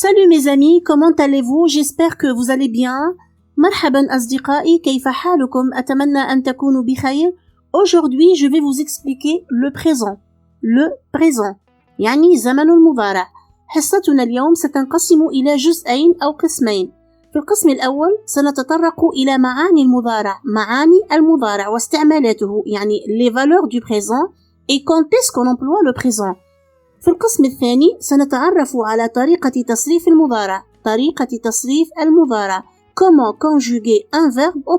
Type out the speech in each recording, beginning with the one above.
Salut mes amis, comment allez-vous? J'espère que vous allez bien. مرحبا أصدقائي، كيف حالكم؟ أتمنى أن تكونوا بخير. Aujourd'hui, je vais vous expliquer le présent. Le présent يعني زمن المضارع. حصتنا اليوم ستنقسم إلى جزئين أو قسمين. في القسم الأول سنتطرق إلى معاني المضارع واستعمالاته، يعني les valeurs du présent et quand est-ce qu'on emploie le présent. في القسم الثاني سنتعرف على طريقة تصريف المضارع. Comment conjuguer un verbe au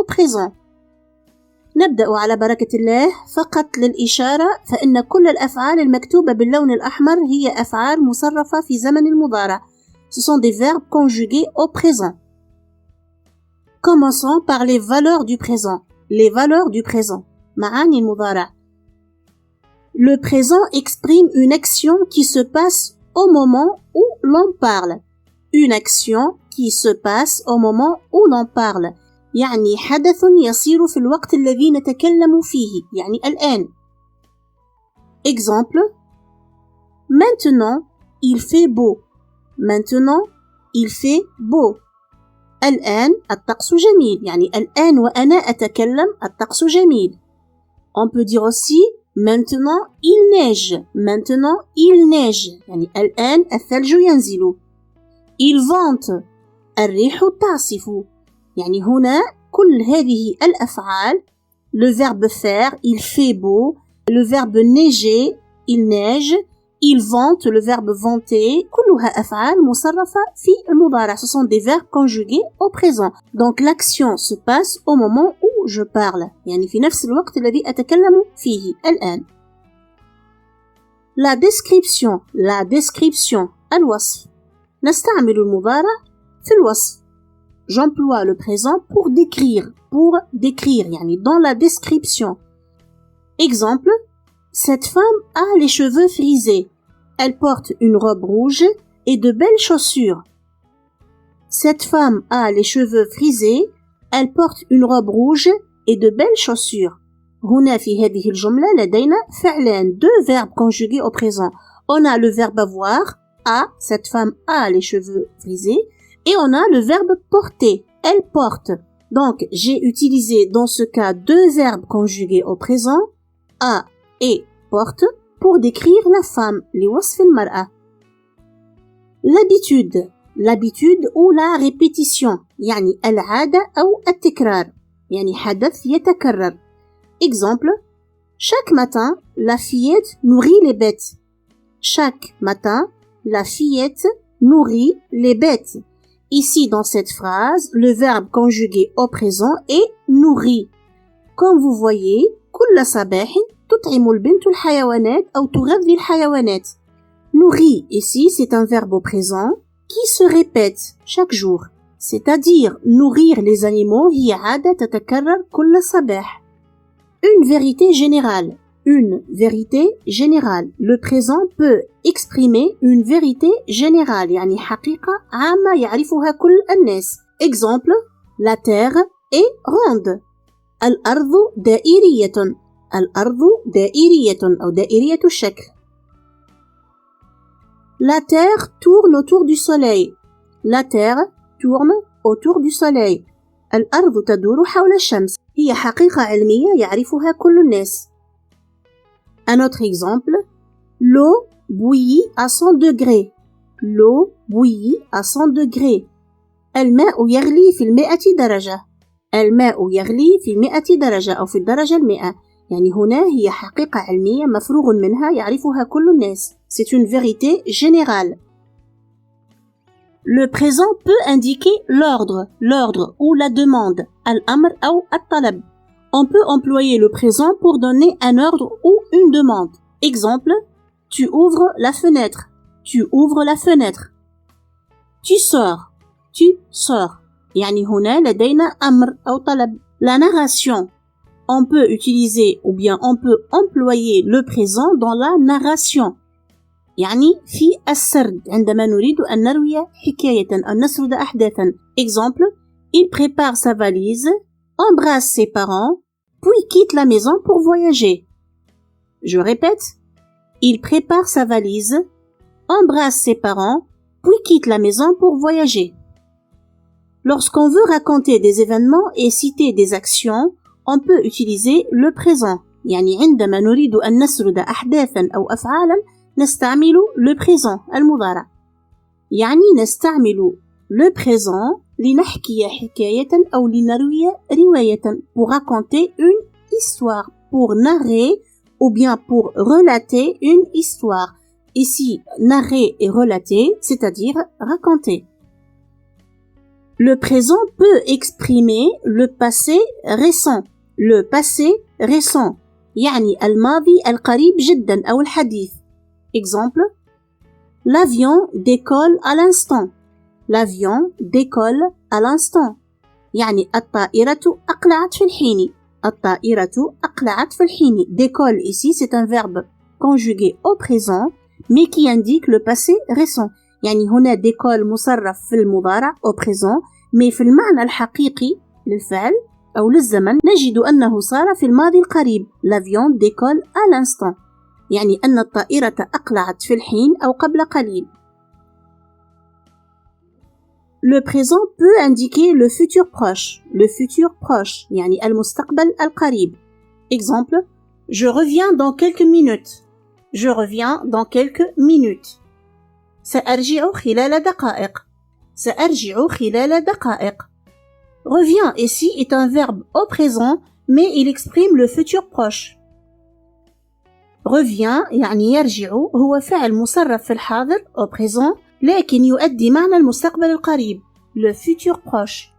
présent. نبدأ على بركة الله. فقط للإشارة فإن كل الأفعال المكتوبة باللون الأحمر هي أفعال مصرفة في زمن المضارع. Ce sont des verbes conjugués au présent. Commençons par les valeurs du présent. معاني المضارع. Le présent exprime une action qui se passe au moment où l'on parle. يعني حدث يصير في الوقت الذي نتكلم فيه، يعني الآن. Exemple. Maintenant, il fait beau. الآن الطقس جميل، يعني الآن وأنا أتكلم الطقس جميل. On peut dire aussi maintenant il neige. يعني الآن الثلج ينزل. Il vente. الريح تعصف. يعني هنا كل هذه الأفعال le verbe faire il fait beau, le verbe neiger il neige, il vente le verbe vanter كلها أفعال مصرفة في المضارع. Ce sont des verbes conjugués au présent. Donc l'action se passe au moment où je parle، يعني في نفس الوقت الذي أتكلم فيه الآن. La description الوصف. نستعمل المضارع في الوصف. J'emploie le présent pour décrire يعني dans la description. Exemple. Cette femme a les cheveux frisés. Elle porte une robe rouge et de belles chaussures. Cette femme a les cheveux frisés. Elle porte une robe rouge et de belles chaussures. هنا في هذه الجملة لدينا فعلان، deux verbes conjugués au présent. On a le verbe avoir, cette femme a les cheveux frisés, et on a le verbe porter, elle porte. Donc, j'ai utilisé dans ce cas deux verbes conjugués au présent, a et porte, pour décrire la femme, لوصف المرأة. L'habitude ou la répétition، يعني العادة أو التكرار، يعني حدث يتكرر. Exemple. Chaque matin, la fillette nourrit les bêtes. Ici, dans cette phrase, le verbe conjugué au présent est nourrit. Comme vous voyez, كل صباح تطعم البنت الحيوانات أو تغذي الحيوانات. Nourrit, ici, c'est un verbe au présent qui se répète chaque jour. C'est-à-dire, nourrir les animaux هي عادة تتكرر كل صباح. Une vérité générale. Le présent peut exprimer une vérité générale، يعني حقيقة عامة يعرفها كل الناس. Exemple. La terre est ronde. الأرض دائرية أو دائرية الشكل. La terre tourne autour du soleil. الأرض تدور حول الشمس. هي حقيقة علمية يعرفها كل الناس. Un autre exemple. L'eau bouillit à 100 degrés. الماء يغلي في 100 درجة. أو في الدرجة 100. يعني هنا هي حقيقة علمية مفروغ منها يعرفها كل الناس. C'est une vérité générale. Le présent peut indiquer l'ordre ou la demande, الأمر أو الطلب. On peut employer le présent pour donner un ordre ou une demande. Exemple. Tu ouvres la fenêtre. Tu sors. يعني هنا لدينا أمر أو طلب. La narration. On peut utiliser ou bien on peut employer le présent dans la narration. يعني في السرد عندما نريد أن نروي حكاية أو نسرد أحداثا. Exemple. Il prépare sa valise, embrasse ses parents, puis quitte la maison pour voyager. Je répète. Il prépare sa valise, embrasse ses parents, puis quitte la maison pour voyager. Lorsqu'on veut raconter des événements et citer des actions, on peut utiliser le présent. يعني عندما نريد أن نسرد أحداثا أو أفعالا نستعمل le présent المضارع. يعني نستعمل le présent لنحكي حكاية أو لنروي رواية pour raconter une histoire, pour narrer ou bien pour relater une histoire. Ici, narrer et relater, c'est-à-dire raconter. Le présent peut exprimer le passé récent. Le passé récent. يعني الماضي القريب جدا أو الحديث. Exemple. L'avion décolle à l'instant. L'avion décolle à l'instant. يعني الطائرة أقلعت في الحين. الطائرة أقلعت في الحين. Décolle ici, c'est un verbe conjugué au présent, mais qui indique le passé récent. يعني هنا décolle مصرف في المضارع au présent, mais في المعنى الحقيقي للفعل أو للزمن نجد أنه صار في الماضي القريب. L'avion décolle à l'instant. يعني أن الطائرة أقلعت في الحين أو قبل قليل. Le présent peut indiquer le futur proche. Le futur proche, يعني المستقبل القريب. Exemple, je reviens dans quelques minutes. Je reviens dans quelques minutes. سأرجع خلال دقائق. سأرجع خلال دقائق. Reviens ici est un verbe au présent, mais il exprime le futur proche. Reviens يعني يرجع هو فعل مصرف في الحاضر au présent, لكن يؤدي معنى المستقبل القريب, le futur proche.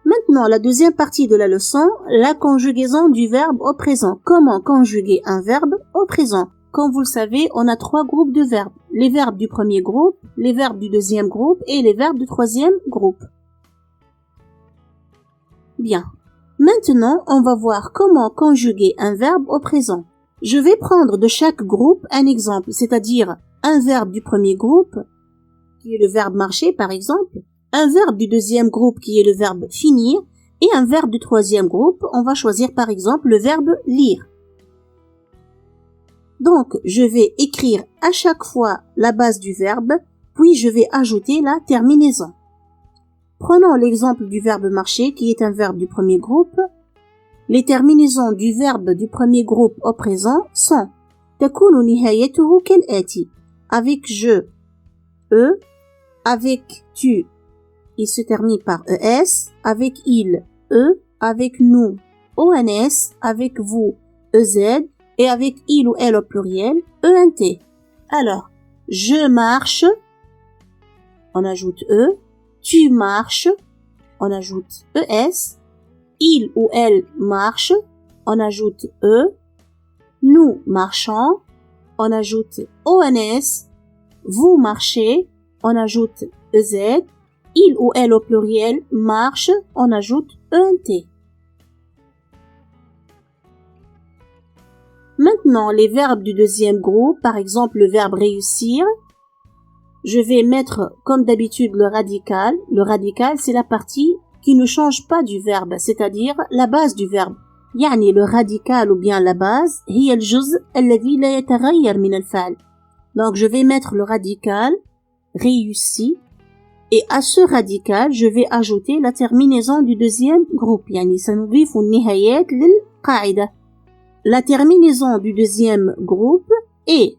Maintenant, la deuxième partie de la leçon, la conjugaison du verbe au présent. Comment conjuguer un verbe au présent? Comme vous le savez, on a 3 groupes de verbes. Les verbes du premier groupe, les verbes du deuxième groupe et les verbes du troisième groupe. Bien. Maintenant, on va voir comment conjuguer un verbe au présent. Je vais prendre de chaque groupe un exemple, c'est-à-dire un verbe du premier groupe, qui est le verbe marcher par exemple, un verbe du deuxième groupe qui est le verbe finir, et un verbe du troisième groupe, on va choisir par exemple le verbe lire. Donc, je vais écrire à chaque fois la base du verbe, puis je vais ajouter la terminaison. Prenons l'exemple du verbe marcher qui est un verbe du premier groupe. Les terminaisons du verbe du premier groupe au présent sont تكون نهايته كالآتي. Avec je, e, avec tu, il se termine par es, avec il, e, avec nous, ons, avec vous, ez, et avec il ou elle au pluriel, ent. Alors, je marche, on ajoute e, tu marches, on ajoute es, il ou elle marche, on ajoute e, nous marchons, on ajoute ons, vous marchez, on ajoute ez, il ou elle au pluriel marche, on ajoute ent. Maintenant, les verbes du deuxième groupe, par exemple le verbe réussir, je vais mettre comme d'habitude le radical. Le radical, c'est la partie qui ne change pas du verbe, c'est-à-dire la base du verbe. يعني le radical ou bien la base هي الجزء الذي لا يتغير من الفعل. Donc je vais mettre le radical réussi et à ce radical je vais ajouter la terminaison du deuxième groupe. يعني سنضيف النهايات للقاعدة. La terminaison du deuxième groupe est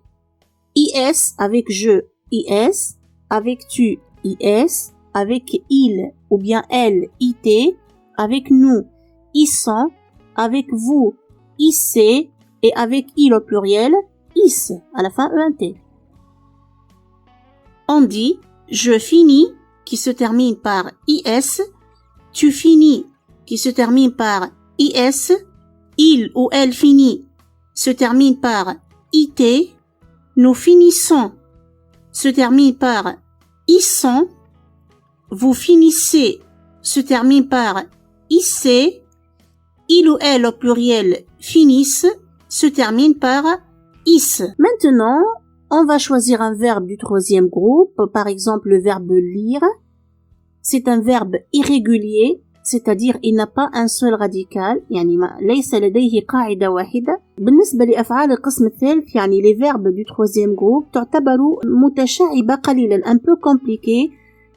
is avec je, is, avec tu, is, avec il ou bien elle, it, avec nous, ils sont, avec vous, ic, et avec il au pluriel, is, à la fin ent. On dit je finis qui se termine par is, tu finis qui se termine par is, il ou elle finit se termine par it, nous finissons se termine par ils sont, vous finissez se termine par ic, il ou elle au pluriel finissent se termine par is. Maintenant, on va choisir un verbe du troisième groupe, par exemple le verbe lire. C'est un verbe irrégulier c'est-à-dire il n'a pas un seul radical يعني ليس لديه قاعدة واحدة. بالنسبة لأفعال القسم الثالث يعني les verbes du troisième groupe تعتبر متشعبة قليلا un peu compliqué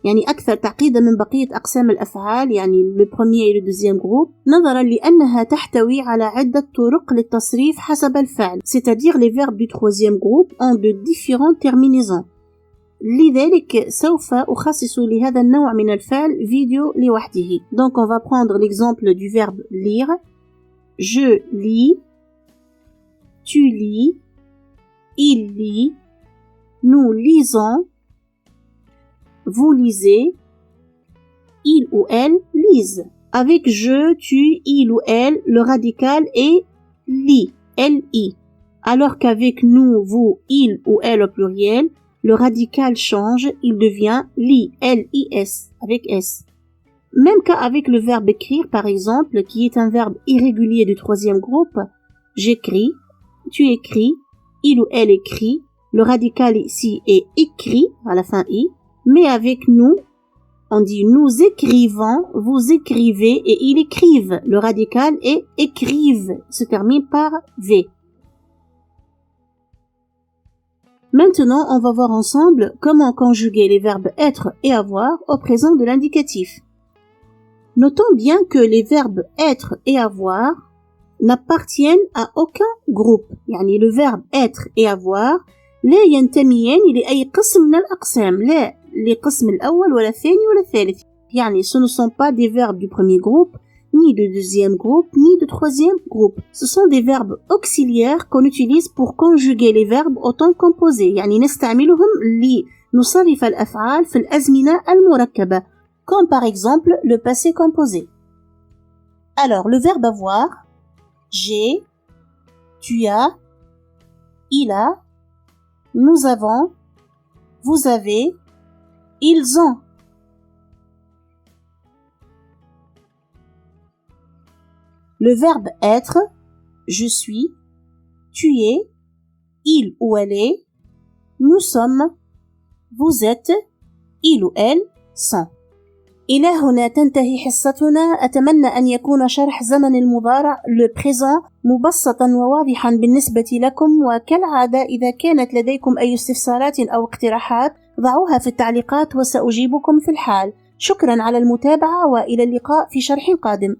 يعني أكثر تعقيدا من بقية أقسام الأفعال يعني le premier et le deuxième groupe نظرا لأنها تحتوي على عدة طرق للتصريف حسب الفعل c'est-à-dire les verbes du troisième groupe ont de différentes terminaisons. لذلك سوف أخصص لهذا النوع من الفعل فيديو لوحده. Donc on va prendre l'exemple du verbe lire. Je lis, tu lis, il lit, nous lisons, vous lisez, il ou elle lise. Avec je, tu, il ou elle, le radical est li, L-I. Alors qu'avec nous, vous, il ou elle au pluriel, le radical change, il devient li, L-I-S, avec S. Même cas avec le verbe écrire, par exemple, qui est un verbe irrégulier du troisième groupe, j'écris, tu écris, il ou elle écrit, le radical ici est écrit, à la fin I, mais avec nous, on dit nous écrivons, vous écrivez et ils écrivent. Le radical est écrivent, se termine par V. Maintenant, on va voir ensemble comment conjuguer les verbes être et avoir au présent de l'indicatif. Notons bien que les verbes être et avoir n'appartiennent à aucun groupe. يعني le verbe être et avoir لا ينتميان لأي قسم من الأقسام، لا لقسم الأول ولا الثاني ولا الثالث. يعني ce ne sont pas des verbes du premier groupe, ni de deuxième groupe, ni de troisième groupe. Ce sont des verbes auxiliaires qu'on utilise pour conjuguer les verbes au temps composé. يعني نستعملهم لنصرف الأفعال في الأزمنة المركبة. Comme par exemple le passé composé. Alors, le verbe avoir, j'ai, tu as, il a, nous avons, vous avez, ils ont. Le verbe être, je suis, tu es, il ou elle est, nous sommes, vous êtes, il ou elle sont. إلى هنا تنتهي حصتنا. أتمنى أن يكون شرح زمن المضارع le présent مبسطا وواضحا بالنسبة لكم، وكالعادة إذا كانت لديكم أي استفسارات أو اقتراحات ضعوها في التعليقات وسأجيبكم في الحال. شكرا على المتابعة وإلى اللقاء في شرح قادم.